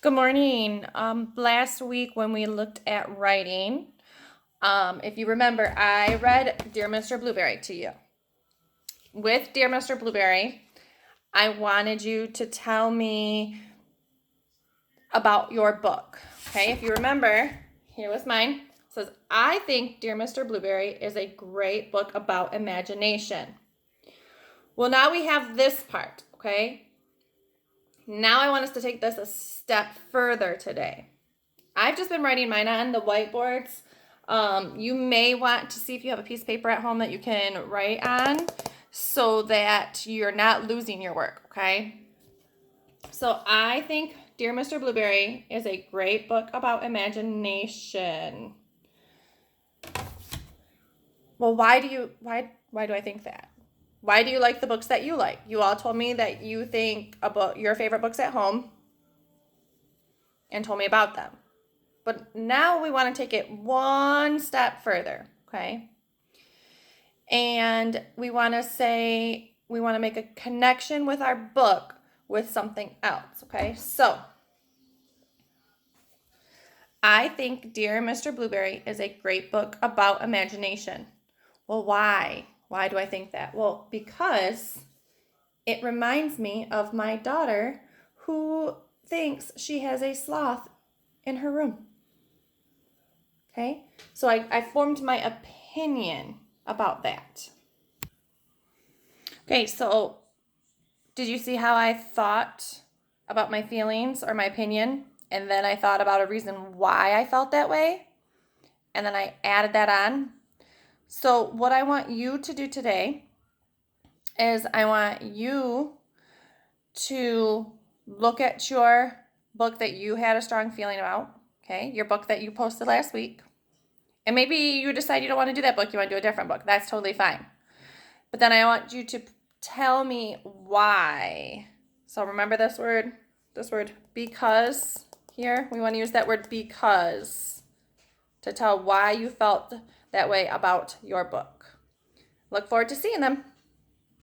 Good morning. Last week when we looked at writing, if you remember, I read Dear Mr. Blueberry to you. With Dear Mr. Blueberry, I wanted you to tell me about your book. Okay, if you remember, here was mine. It says, I think Dear Mr. Blueberry is a great book about imagination. Well, now we have this part, okay? Now I want us to take this a step further today. I've just been writing mine on the whiteboards. You may want to see if you have a piece of paper at home that you can write on so that you're not losing your work, okay? So I think Dear Mr. Blueberry is a great book about imagination. Well, why do I think that? Why do you like the books that you like? You all told me that you think about your favorite books at home and told me about them. But now we want to take it one step further, okay? And we want to make a connection with our book with something else, okay? So, I think Dear Mr. Blueberry is a great book about imagination. Well, why? Why do I think that? Well, because it reminds me of my daughter who thinks she has a sloth in her room. Okay? So I formed my opinion about that. Okay, so did you see how I thought about my feelings or my opinion? And then I thought about a reason why I felt that way. And then I added that on. So, what I want you to do today is I want you to look at your book that you had a strong feeling about, okay? Your book that you posted last week. And maybe you decide you don't want to do that book, you want to do a different book. That's totally fine. But then I want you to tell me why. So remember this word because here. We want to use that word because to tell why you felt that way about your book. Look forward to seeing them.